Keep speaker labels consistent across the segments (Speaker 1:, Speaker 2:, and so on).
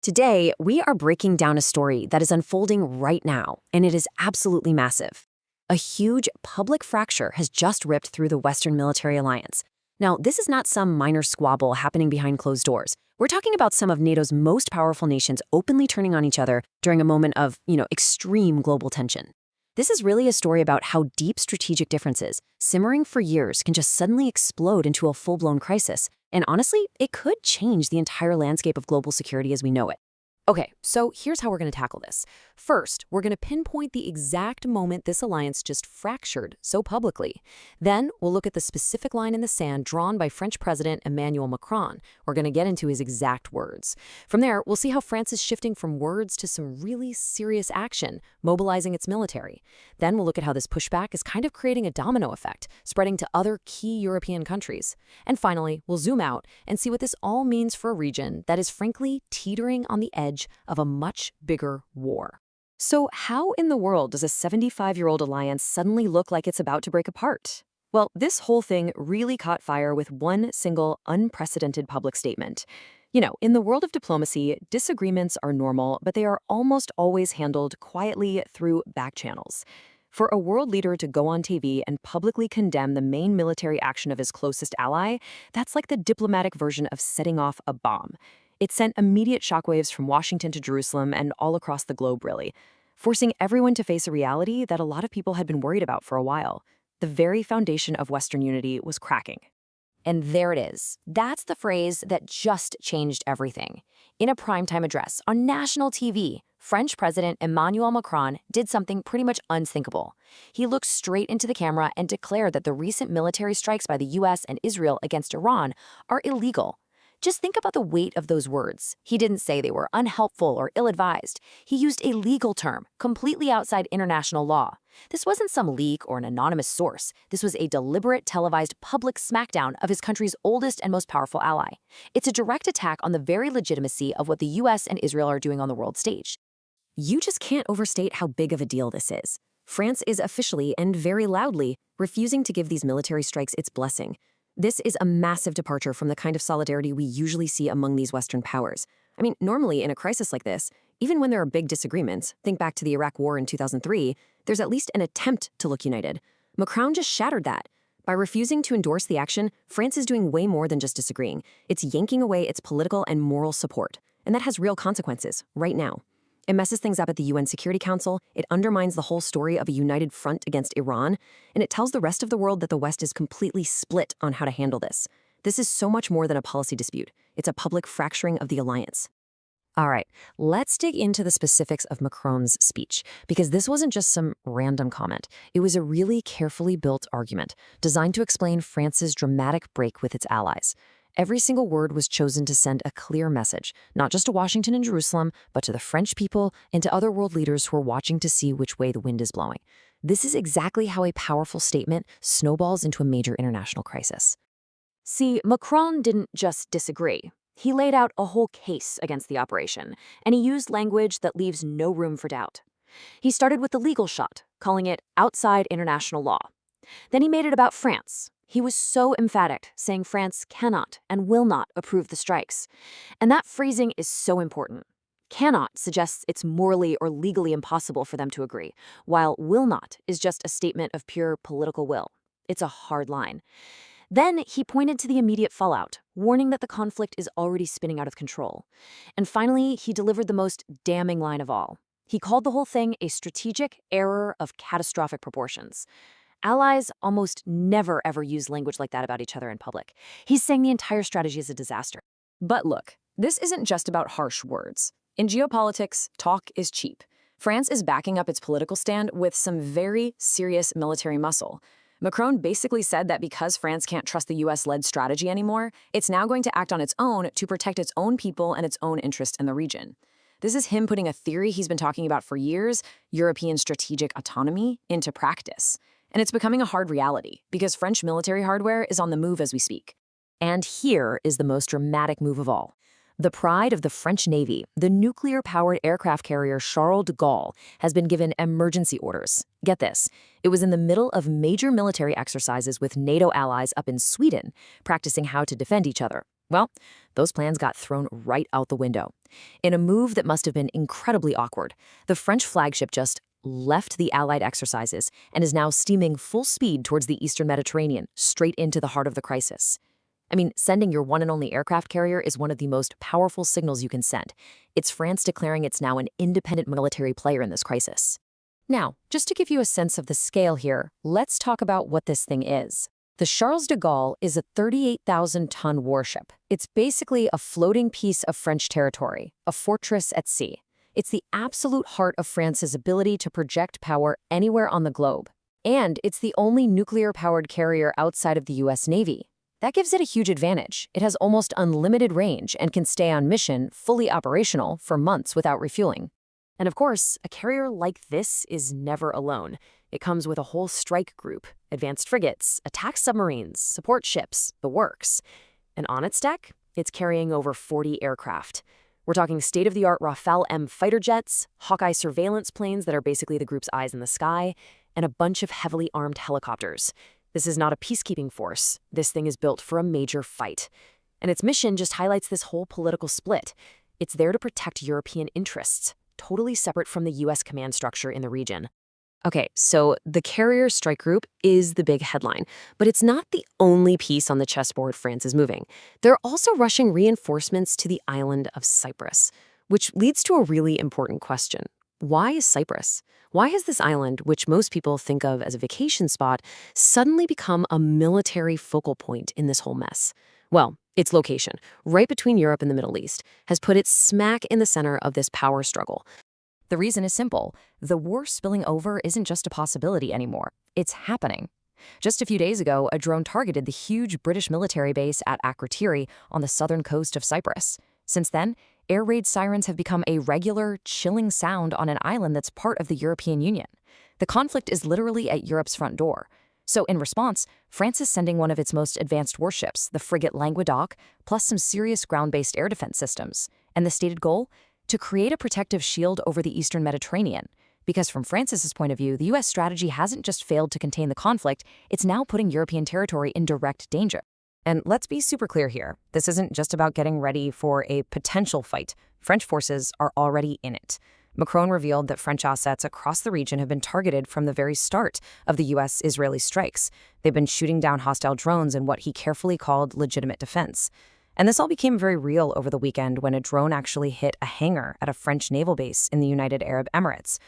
Speaker 1: Today, we are breaking down a story that is unfolding right now, and it is absolutely massive. A huge public fracture has just ripped through the Western military alliance. Now, this is not some minor squabble happening behind closed doors. We're talking about some of NATO's most powerful nations openly turning on each other during a moment of, extreme global tension. This is really a story about how deep strategic differences, simmering for years, can just suddenly explode into a full-blown crisis. And honestly, it could change the entire landscape of global security as we know it.
Speaker 2: Okay, so here's how we're going to tackle this. First, we're going to pinpoint the exact moment this alliance just fractured so publicly. Then, we'll look at the specific line in the sand drawn by French President Emmanuel Macron. We're going to get into his exact words. From there, we'll see how France is shifting from words to some really serious action, mobilizing its military. Then we'll look at how this pushback is kind of creating a domino effect, spreading to other key European countries. And finally, we'll zoom out and see what this all means for a region that is frankly teetering on the edge of a much bigger war.
Speaker 1: So how in the world does a 75-year-old alliance suddenly look like it's about to break apart? Well, this whole thing really caught fire with one single unprecedented public statement. In the world of diplomacy, disagreements are normal, but they are almost always handled quietly through back channels. For a world leader to go on TV and publicly condemn the main military action of his closest ally, that's like the diplomatic version of setting off a bomb. It sent immediate shockwaves from Washington to Jerusalem and all across the globe, really, forcing everyone to face a reality that a lot of people had been worried about for a while. The very foundation of Western unity was cracking.
Speaker 2: And there it is. That's the phrase that just changed everything. In a primetime address on national TV, French President Emmanuel Macron did something pretty much unthinkable. He looked straight into the camera and declared that the recent military strikes by the US and Israel against Iran are illegal. Just think about the weight of those words. He didn't say they were unhelpful or ill-advised. He used a legal term, completely outside international law. This wasn't some leak or an anonymous source. This was a deliberate, televised public smackdown of his country's oldest and most powerful ally. It's a direct attack on the very legitimacy of what the US and Israel are doing on the world stage.
Speaker 1: You just can't overstate how big of a deal this is. France is officially and very loudly refusing to give these military strikes its blessing. This is a massive departure from the kind of solidarity we usually see among these Western powers. I mean, normally in a crisis like this, even when there are big disagreements, think back to the Iraq War in 2003, there's at least an attempt to look united. Macron just shattered that. By refusing to endorse the action, France is doing way more than just disagreeing. It's yanking away its political and moral support. And that has real consequences, right now. It messes things up at the UN Security Council, it undermines the whole story of a united front against Iran, and it tells the rest of the world that the West is completely split on how to handle this. This is so much more than a policy dispute. It's a public fracturing of the alliance. All right, let's dig into the specifics of Macron's speech, because this wasn't just some random comment. It was a really carefully built argument, designed to explain France's dramatic break with its allies. Every single word was chosen to send a clear message, not just to Washington and Jerusalem, but to the French people and to other world leaders who are watching to see which way the wind is blowing. This is exactly how a powerful statement snowballs into a major international crisis.
Speaker 2: See, Macron didn't just disagree. He laid out a whole case against the operation, and he used language that leaves no room for doubt. He started with the legal shot, calling it outside international law. Then he made it about France. He was so emphatic, saying France cannot and will not approve the strikes. And that phrasing is so important. Cannot suggests it's morally or legally impossible for them to agree, while will not is just a statement of pure political will. It's a hard line. Then he pointed to the immediate fallout, warning that the conflict is already spinning out of control. And finally, he delivered the most damning line of all. He called the whole thing a strategic error of catastrophic proportions. Allies almost never ever use language like that about each other in public. He's saying the entire strategy is a disaster.
Speaker 1: But look, this isn't just about harsh words. In geopolitics, talk is cheap. France is backing up its political stand with some very serious military muscle. Macron basically said that because France can't trust the US-led strategy anymore, it's now going to act on its own to protect its own people and its own interest in the region. This is him putting a theory he's been talking about for years, European strategic autonomy, into practice. And it's becoming a hard reality, because French military hardware is on the move as we speak. And here is the most dramatic move of all. The pride of the French Navy, the nuclear-powered aircraft carrier Charles de Gaulle, has been given emergency orders. Get this, it was in the middle of major military exercises with NATO allies up in Sweden, practicing how to defend each other. Well, those plans got thrown right out the window. In a move that must have been incredibly awkward, the French flagship just left the Allied exercises and is now steaming full speed towards the eastern Mediterranean, straight into the heart of the crisis. I mean, sending your one and only aircraft carrier is one of the most powerful signals you can send. It's France declaring it's now an independent military player in this crisis. Now, just to give you a sense of the scale here, let's talk about what this thing is. The Charles de Gaulle is a 38,000-ton warship. It's basically a floating piece of French territory, a fortress at sea. It's the absolute heart of France's ability to project power anywhere on the globe. And it's the only nuclear-powered carrier outside of the U.S. Navy. That gives it a huge advantage. It has almost unlimited range and can stay on mission, fully operational, for months without refueling. And of course, a carrier like this is never alone. It comes with a whole strike group, advanced frigates, attack submarines, support ships, the works. And on its deck, it's carrying over 40 aircraft. We're talking state-of-the-art Rafale M fighter jets, Hawkeye surveillance planes that are basically the group's eyes in the sky, and a bunch of heavily armed helicopters. This is not a peacekeeping force. This thing is built for a major fight. And its mission just highlights this whole political split. It's there to protect European interests, totally separate from the U.S. command structure in the region. Okay, so the carrier strike group is the big headline, but it's not the only piece on the chessboard France is moving. They're also rushing reinforcements to the island of Cyprus, which leads to a really important question. Why is Cyprus? Why has this island, which most people think of as a vacation spot, suddenly become a military focal point in this whole mess? Well, its location, right between Europe and the Middle East, has put it smack in the center of this power struggle. The reason is simple. The war spilling over isn't just a possibility anymore. It's happening. Just a few days ago, a drone targeted the huge British military base at Akrotiri on the southern coast of Cyprus. Since then, air raid sirens have become a regular, chilling sound on an island that's part of the European Union. The conflict is literally at Europe's front door. So in response, France is sending one of its most advanced warships, the frigate Languedoc, plus some serious ground-based air defense systems. And the stated goal? To create a protective shield over the eastern Mediterranean. Because from France's point of view, the U.S. strategy hasn't just failed to contain the conflict, it's now putting European territory in direct danger. And let's be super clear here. This isn't just about getting ready for a potential fight. French forces are already in it. Macron revealed that French assets across the region have been targeted from the very start of the U.S.-Israeli strikes. They've been shooting down hostile drones in what he carefully called legitimate defense. And this all became very real over the weekend when a drone actually hit a hangar at a French naval base in the United Arab Emirates.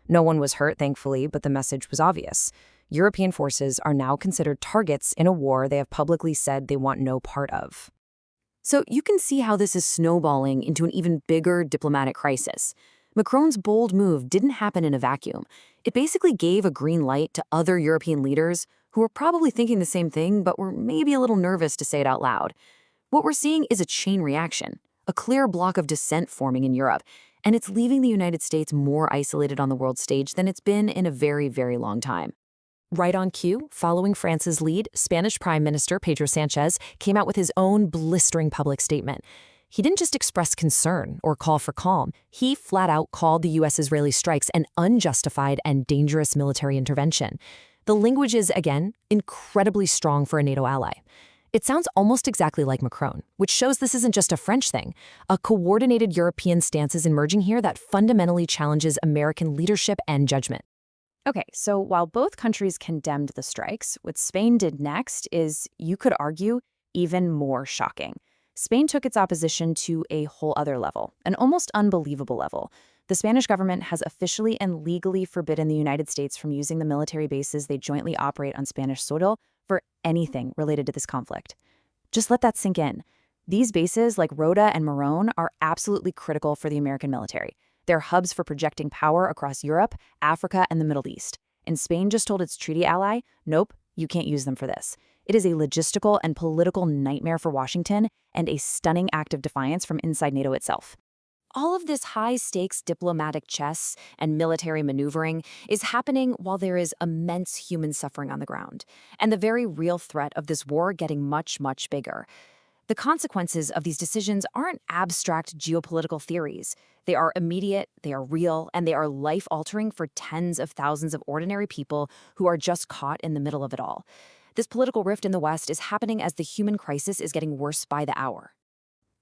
Speaker 1: No one was hurt, thankfully, but the message was obvious. European forces are now considered targets in a war they have publicly said they want no part of. So you can see how this is snowballing into an even bigger diplomatic crisis. Macron's bold move didn't happen in a vacuum. It basically gave a green light to other European leaders who were probably thinking the same thing but were maybe a little nervous to say it out loud. What we're seeing is a chain reaction, a clear block of dissent forming in Europe, and it's leaving the United States more isolated on the world stage than it's been in a very, very long time. Right on cue, following France's lead, Spanish Prime Minister Pedro Sánchez came out with his own blistering public statement. He didn't just express concern or call for calm. He flat out called the U.S.-Israeli strikes an unjustified and dangerous military intervention. The language is, again, incredibly strong for a NATO ally. It sounds almost exactly like Macron, which shows this isn't just a French thing. A coordinated European stance is emerging here that fundamentally challenges American leadership and judgment. Okay, so while both countries condemned the strikes, what Spain did next is, you could argue, even more shocking. Spain took its opposition to a whole other level, an almost unbelievable level. The Spanish government has officially and legally forbidden the United States from using the military bases they jointly operate on Spanish soil for anything related to this conflict. Just let that sink in. These bases, like Rota and Marone, are absolutely critical for the American military. They're hubs for projecting power across Europe, Africa, and the Middle East. And Spain just told its treaty ally, nope, you can't use them for this. It is a logistical and political nightmare for Washington and a stunning act of defiance from inside NATO itself. All of this high-stakes diplomatic chess and military maneuvering is happening while there is immense human suffering on the ground, and the very real threat of this war getting much, much bigger. The consequences of these decisions aren't abstract geopolitical theories. They are immediate, they are real, and they are life-altering for tens of thousands of ordinary people who are just caught in the middle of it all. This political rift in the West is happening as the human crisis is getting worse by the hour.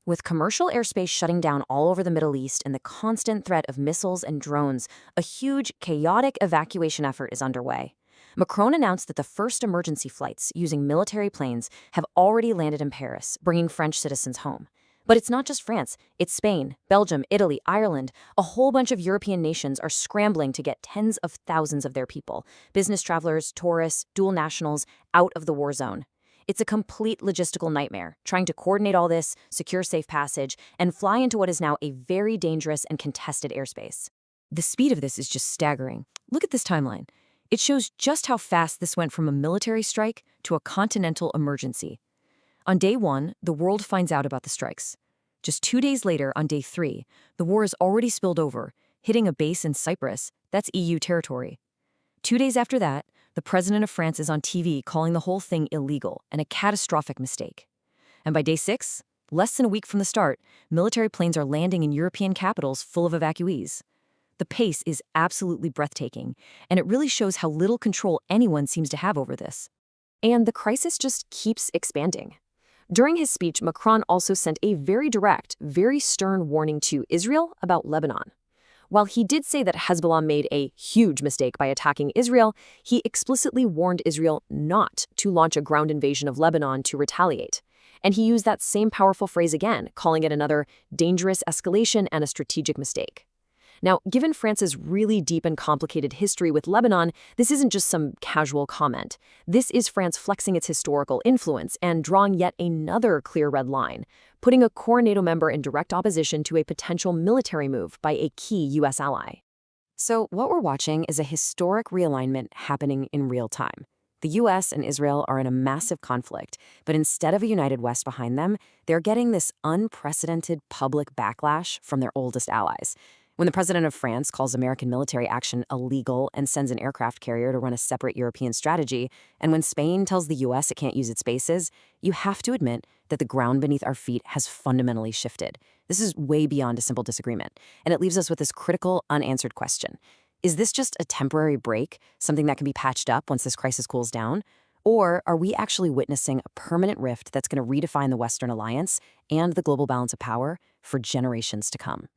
Speaker 2: With commercial airspace shutting down all over the Middle East and the constant threat of missiles and drones, a huge, chaotic evacuation effort is underway. Macron announced that the first emergency flights using military planes have already landed in Paris, bringing French citizens home. But it's not just France, it's Spain, Belgium, Italy, Ireland. A whole bunch of European nations are scrambling to get tens of thousands of their people, business travelers, tourists, dual nationals, out of the war zone. It's a complete logistical nightmare, trying to coordinate all this, secure safe passage, and fly into what is now a very dangerous and contested airspace.
Speaker 1: The speed of this is just staggering. Look at this timeline. It shows just how fast this went from a military strike to a continental emergency. On day 1, the world finds out about the strikes. Just 2 days later, on day 3, the war is already spilled over, hitting a base in Cyprus. That's EU territory. 2 days after that, the president of France is on TV calling the whole thing illegal and a catastrophic mistake. And by day 6, less than a week from the start, military planes are landing in European capitals full of evacuees. The pace is absolutely breathtaking, and it really shows how little control anyone seems to have over this.
Speaker 2: And the crisis just keeps expanding. During his speech, Macron also sent a very direct, very stern warning to Israel about Lebanon. While he did say that Hezbollah made a huge mistake by attacking Israel, he explicitly warned Israel not to launch a ground invasion of Lebanon to retaliate. And he used that same powerful phrase again, calling it another dangerous escalation and a strategic mistake. Now, given France's really deep and complicated history with Lebanon, this isn't just some casual comment. This is France flexing its historical influence and drawing yet another clear red line, putting a core NATO member in direct opposition to a potential military move by a key U.S. ally.
Speaker 1: So what we're watching is a historic realignment happening in real time. The U.S. and Israel are in a massive conflict, but instead of a united West behind them, they're getting this unprecedented public backlash from their oldest allies. When the president of France calls American military action illegal and sends an aircraft carrier to run a separate European strategy, and when Spain tells the U.S. it can't use its bases, you have to admit that the ground beneath our feet has fundamentally shifted. This is way beyond a simple disagreement, and it leaves us with this critical, unanswered question. Is this just a temporary break, something that can be patched up once this crisis cools down? Or are we actually witnessing a permanent rift that's going to redefine the Western alliance and the global balance of power for generations to come?